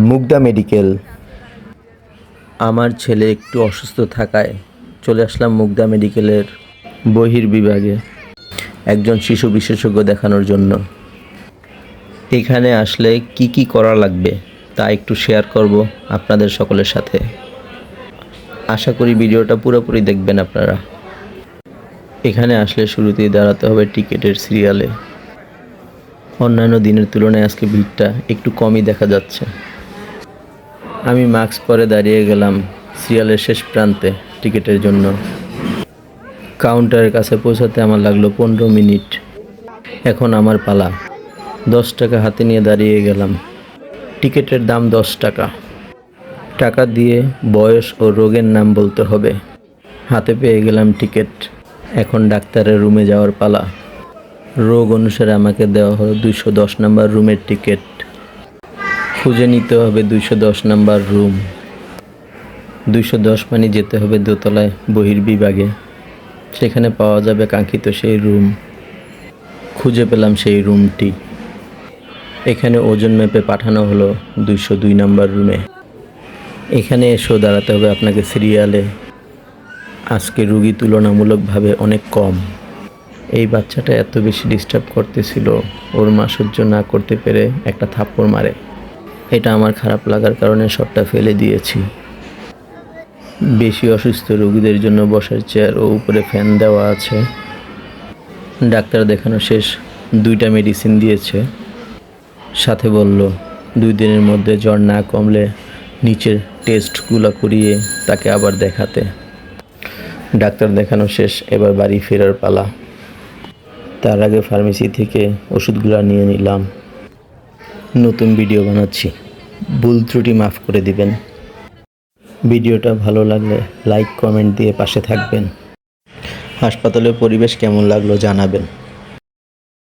Mugda medical. আমার ছেলে একটু অসুস্থ থাকায় চলে আসলাম মুগদা মেডিকেলের বহির্বিভাগে একজন শিশু বিশেষজ্ঞ দেখানোর জন্য। এখানে আসলে কি করা লাগবে তা একটু শেয়ার করব আপনাদের সকলের সাথে। আশা করি ভিডিওটা পুরোপুরি দেখবেন আপনারা। এখানে আসলে শুরুতেই দাঁড়াতে হবে টিকিটের সিরিয়ালে। অন্যান্য দিনের তুলনায় আজকে ভিড়টা একটু কমই দেখা যাচ্ছে। আমি মাস্ক পরে দাঁড়িয়ে গেলাম সিরিয়ালের শেষ প্রান্তে টিকিটের জন্য। কাউন্টারের কাছে পৌঁছাতে আমার লাগলো 15 মিনিট। এখন আমার পালা। 10 টাকা হাতে নিয়ে দাঁড়িয়ে গেলাম। টিকিটের দাম 10 টাকা। টাকা দিয়ে বয়স ও রোগের নাম বলতে হবে। হাতে পেয়ে গেলাম টিকিট। এখন ডাক্তারের রুমে যাওয়ার পালা। রোগ অনুসারে আমাকে দেওয়া হলো 210 নম্বর রুমের টিকিট। খুঁজে নিতে হবে 210 নম্বর রুম। 210 মানে যেতে হবে দোতলায় বহির্বিভাগে। সেখানে পাওয়া যাবে কাঙ্ক্ষিত সেই রুম। খুঁজে পেলাম সেই রুমটি। এখানে ওজন মেপে পাঠানো হলো 202 নম্বর রুমে। এখানে এসেও দাঁড়াতে হবে আপনাকে সিরিয়ালে। আজকে রুগী তুলনামূলকভাবে অনেক কম। এই বাচ্চাটা এত বেশি ডিস্টার্ব করতেছিল, ওর মা সহ্য না করতে পেরে একটা থাপ্পড় মারে। এটা আমার খারাপ লাগার কারণে শটটা ফেলে দিয়েছি। বেশি অসুস্থ রোগীদের জন্য বসার চেয়ার ও উপরে ফ্যান দেওয়া আছে। ডাক্তার দেখানো শেষ, 2টা মেডিসিন দিয়েছে। সাথে বলল 2 দিনের মধ্যে জ্বর না কমলে নিচের টেস্টগুলো করিয়ে তাকে আবার দেখাতে। ডাক্তার দেখানো শেষ, এবার বাড়ি ফেরার পালা। তার আগে ফার্মেসি থেকে ওষুধগুলো নিয়ে নিলাম। নতুন ভিডিও বানাচ্ছি, ভুল ত্রুটি মাফ করে দিবেন। ভিডিওটা ভালো লাগলে লাইক কমেন্ট দিয়ে পাশে থাকবেন। হাসপাতালের পরিবেশ কেমন লাগলো জানাবেন।